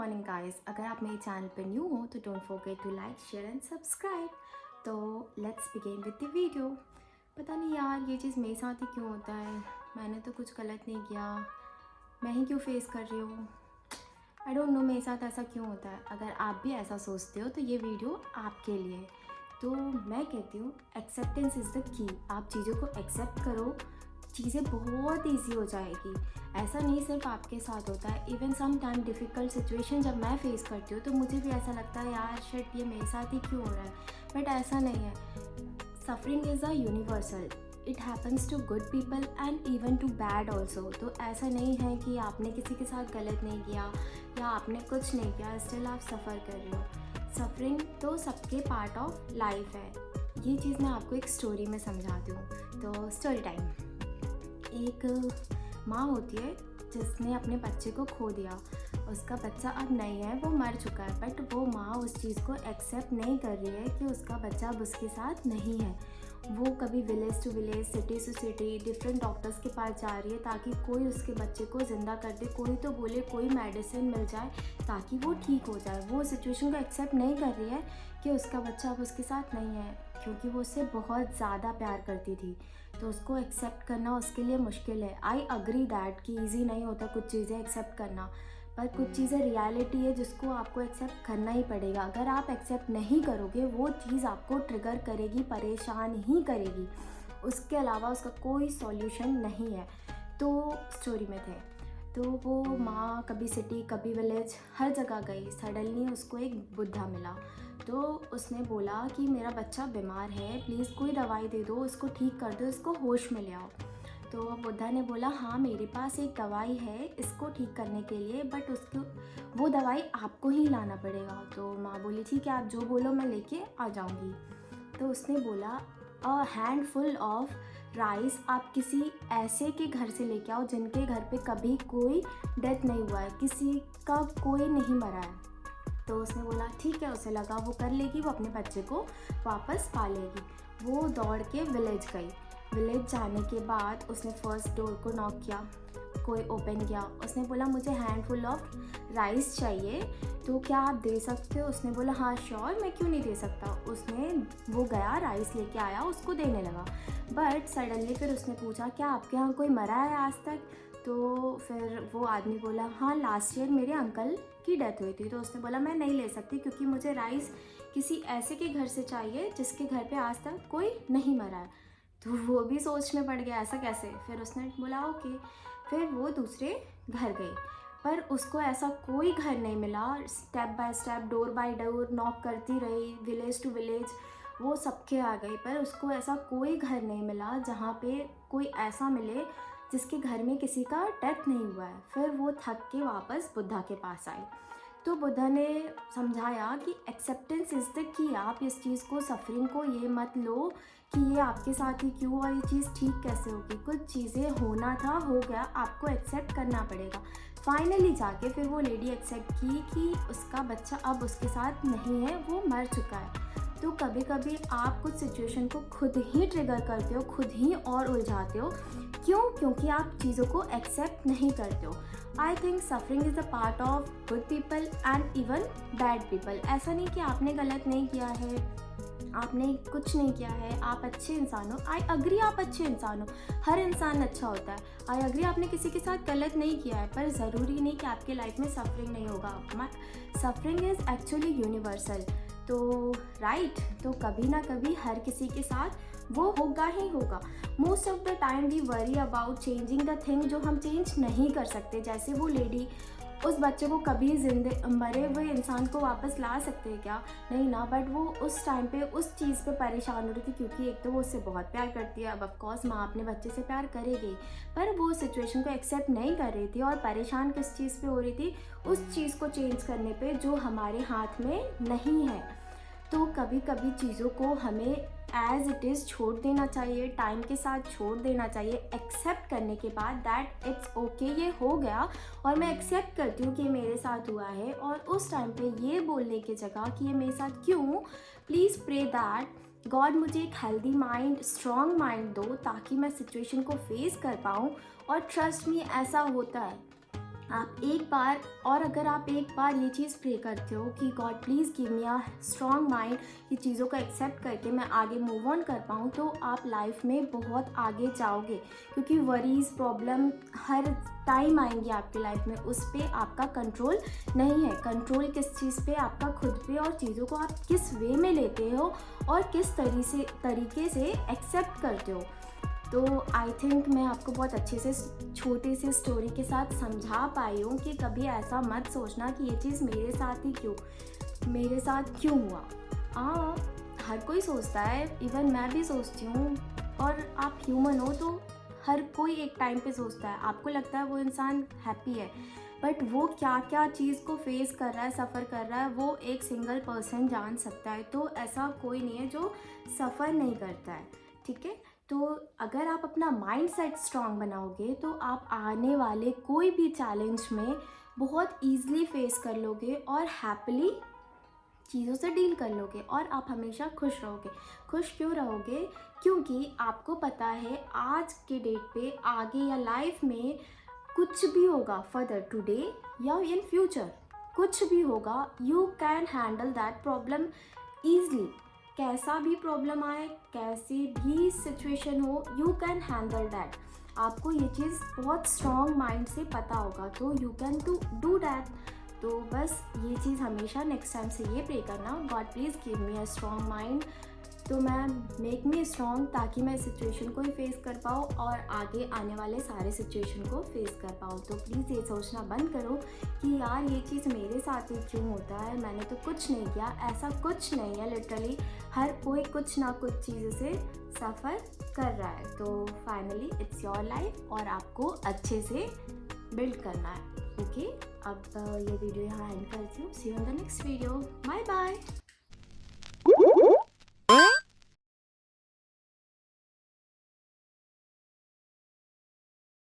Morning guys. अगर आप मेरे चैनल पे न्यू हो तो don't forget to like share and subscribe. तो let's begin with the video. पता नहीं यार ये चीज़ मेरे साथ ही क्यों होता है। मैंने तो कुछ गलत नहीं किया, मैं ही क्यों फेस कर रही हूँ। आई डोंट नो मेरे साथ ऐसा क्यों होता है। अगर आप भी ऐसा सोचते हो तो ये वीडियो आपके लिए है। तो मैं कहती हूँ एक्सेप्टेंस इज़ द की। आप चीज़ों को एक्सेप्ट करो, चीज़ें बहुत ईजी हो जाएगी। ऐसा नहीं सिर्फ आपके साथ होता है, even some time difficult situation जब मैं फेस करती हूँ तो मुझे भी ऐसा लगता है यार शिट ये मेरे साथ ही क्यों हो रहा है। बट ऐसा नहीं है। Suffering is a universal, it happens to good people and even to bad also. तो ऐसा नहीं है कि आपने किसी के साथ गलत नहीं किया या आपने कुछ नहीं किया, स्टिल आप सफ़र कर रहे हो। सफरिंग तो सबके पार्ट ऑफ लाइफ है। ये चीज़ मैं आपको एक स्टोरी में समझाती हूँ। तो स्टोरी टाइम। एक माँ होती है जिसने अपने बच्चे को खो दिया। उसका बच्चा अब नहीं है, वो मर चुका है, बट वो माँ उस चीज़ को एक्सेप्ट नहीं कर रही है कि उसका बच्चा अब उसके साथ नहीं है। वो कभी village to village, city to city, different doctors के पास जा रही है ताकि कोई उसके बच्चे को ज़िंदा कर दे, कोई तो बोले कोई मेडिसिन मिल जाए ताकि वो ठीक हो जाए। वो सिचुएशन को एक्सेप्ट नहीं कर रही है कि उसका बच्चा अब उसके साथ नहीं है, क्योंकि वो उससे बहुत ज़्यादा प्यार करती थी। तो उसको एक्सेप्ट करना उसके लिए मुश्किल है। आई अग्री दैट कि ईजी नहीं होता कुछ चीज़ें एक्सेप्ट करना, पर कुछ चीज़ें रियलिटी है जिसको आपको एक्सेप्ट करना ही पड़ेगा। अगर आप एक्सेप्ट नहीं करोगे वो चीज़ आपको ट्रिगर करेगी, परेशान ही करेगी। उसके अलावा उसका कोई सॉल्यूशन नहीं है। तो स्टोरी में थे तो वो माँ कभी सिटी कभी विलेज हर जगह गई। सडनली उसको एक बुद्धा मिला। तो उसने बोला कि मेरा बच्चा बीमार है, प्लीज़ कोई दवाई दे दो, इसको ठीक कर दो, इसको होश में ले आओ। तो बुद्धा ने बोला हाँ मेरे पास एक दवाई है इसको ठीक करने के लिए, बट उसको वो दवाई आपको ही लाना पड़ेगा। तो माँ बोली ठीक है आप जो बोलो मैं लेके आ जाऊँगी। तो उसने बोला अ हैंडफुल ऑफ राइस आप किसी ऐसे के घर से लेके आओ जिनके घर पे कभी कोई डेथ नहीं हुआ है, किसी का कोई नहीं मरा है। तो उसने बोला ठीक है, उसे लगा वो कर लेगी, वो अपने बच्चे को वापस पा लेगी। वो दौड़ के विलेज गई। विलेज जाने के बाद उसने फर्स्ट डोर को नॉक किया, कोई ओपन किया। उसने बोला मुझे हैंडफुल ऑफ राइस चाहिए, तो क्या आप दे सकते हो। उसने बोला हाँ श्योर, मैं क्यों नहीं दे सकता। उसने वो गया राइस लेके आया, उसको देने लगा। बट सडनली फिर उसने पूछा क्या आपके यहाँ कोई मरा है आज तक। तो फिर वो आदमी बोला हाँ लास्ट ईयर मेरे अंकल की डेथ हुई थी। तो उसने बोला मैं नहीं ले सकती क्योंकि मुझे राइस किसी ऐसे के घर से चाहिए जिसके घर पे आज तक कोई नहीं मरा है। तो वो भी सोच में पड़ गया ऐसा कैसे। फिर उसने बोला ओके। फिर वो दूसरे घर गई, पर उसको ऐसा कोई घर नहीं मिला। Step by step, door by door knock करती रही, विलेज टू विलेज, वो सबके आ गई, पर उसको ऐसा कोई घर नहीं मिला जहाँ पे कोई ऐसा मिले जिसके घर में किसी का डेथ नहीं हुआ है। फिर वो थक के वापस बुद्धा के पास आई। तो बुद्धा ने समझाया कि एक्सेप्टेंस इज़ द की। आप इस चीज़ को, सफरिंग को ये मत लो कि ये आपके साथ ही क्यों और ये चीज़ ठीक कैसे होगी। कुछ चीज़ें होना था, हो गया, आपको एक्सेप्ट करना पड़ेगा। फाइनली जाके फिर वो लेडी एक्सेप्ट की कि उसका बच्चा अब उसके साथ नहीं है, वो मर चुका है। तो कभी कभी आप कुछ सिचुएशन को खुद ही ट्रिगर करते हो, खुद ही और उलझाते हो। क्यों? क्योंकि आप चीज़ों को एक्सेप्ट नहीं करते हो। I think suffering is a part of good people and even bad people. ऐसा नहीं कि आपने गलत नहीं किया है, आपने कुछ नहीं किया है, आप अच्छे इंसान हो। आई अग्री आप अच्छे इंसान हो, हर इंसान अच्छा होता है। आई अग्री आपने किसी के साथ गलत नहीं किया है, पर ज़रूरी नहीं कि आपके लाइफ में सफरिंग नहीं होगा। Suffering is actually universal. तो राइट, तो कभी ना कभी हर किसी के साथ वो होगा ही होगा। Most of the time we worry about changing the thing जो हम चेंज नहीं कर सकते। जैसे वो लेडी उस बच्चे को कभी जिंदे मरे हुए इंसान को वापस ला सकते हैं क्या? नहीं ना। बट वो उस टाइम पे उस चीज़ पे परेशान हो रही थी क्योंकि एक तो वो उससे बहुत प्यार करती है। अब ऑफकोर्स माँ अपने बच्चे से प्यार करेगी, पर वो सिचुएशन को एक्सेप्ट नहीं कर रही थी और परेशान किस चीज़ पे हो रही थी, उस चीज़ को चेंज करने पे जो हमारे हाथ में नहीं है। तो कभी कभी चीज़ों को हमें एज इट इज़ छोड़ देना चाहिए, टाइम के साथ छोड़ देना चाहिए, एक्सेप्ट करने के बाद दैट इट्स ओके, ये हो गया और मैं एक्सेप्ट करती हूँ कि ये मेरे साथ हुआ है। और उस टाइम पे ये बोलने की जगह कि ये मेरे साथ क्यों, प्लीज़ प्रे दैट गॉड मुझे एक हेल्दी माइंड, स्ट्रॉन्ग माइंड दो ताकि मैं सिचुएशन को फेस कर पाऊँ। और ट्रस्ट मी ऐसा होता है, आप एक बार, और अगर आप एक बार ये चीज़ प्रे करते हो कि God please give me a strong mind, ये चीज़ों को एक्सेप्ट करके मैं आगे मूव ऑन कर पाऊँ, तो आप लाइफ में बहुत आगे जाओगे। क्योंकि वरीज़, प्रॉब्लम हर टाइम आएंगी आपकी लाइफ में, उस पर आपका कंट्रोल नहीं है। कंट्रोल किस चीज़ पे? आपका खुद पे, और चीज़ों को आप किस वे में लेते हो और किस तरीके से एक्सेप्ट करते हो। तो आई थिंक मैं आपको बहुत अच्छे से छोटे से स्टोरी के साथ समझा पाई हूँ कि कभी ऐसा मत सोचना कि ये चीज़ मेरे साथ क्यों हुआ। हाँ, हर कोई सोचता है, इवन मैं भी सोचती हूँ, और आप ह्यूमन हो तो हर कोई एक टाइम पे सोचता है। आपको लगता है वो इंसान हैप्पी है, बट वो क्या क्या चीज़ को फेस कर रहा है, सफ़र कर रहा है, वो एक सिंगल पर्सन जान सकता है। तो ऐसा कोई नहीं है जो सफ़र नहीं करता है, ठीक है। तो अगर आप अपना माइंड सेट स्ट्रॉन्ग बनाओगे तो आप आने वाले कोई भी चैलेंज में बहुत ईज़िली फेस कर लोगे और हैप्पीली चीज़ों से डील कर लोगे, और आप हमेशा खुश रहोगे। खुश क्यों रहोगे? क्योंकि आपको पता है आज के डेट पे, आगे या लाइफ में कुछ भी होगा, फर्दर टुडे या इन फ्यूचर कुछ भी होगा, you can handle that problem easily. कैसा भी प्रॉब्लम आए, कैसी भी सिचुएशन हो, यू कैन हैंडल दैट। आपको ये चीज़ बहुत स्ट्रॉन्ग माइंड से पता होगा, तो यू कैन डू दैट। तो बस ये चीज़ हमेशा नेक्स्ट टाइम से ये प्रे करना, God please give me a strong mind, तो मैं मेक मी स्ट्रॉन्ग, ताकि मैं सिचुएशन को ही फेस कर पाऊँ और आगे आने वाले सारे सिचुएशन को फेस कर पाऊँ। तो प्लीज़ ये सोचना बंद करो कि यार ये चीज़ मेरे साथ ही क्यों होता है, मैंने तो कुछ नहीं किया। ऐसा कुछ नहीं है, लिटरली हर कोई कुछ ना कुछ चीज़ों से सफ़र कर रहा है। तो फाइनली इट्स योर लाइफ, और आपको अच्छे से बिल्ड करना है। ओके, अब ये वीडियो यहाँ एंड करती हूँ। See you in the next video, bye bye.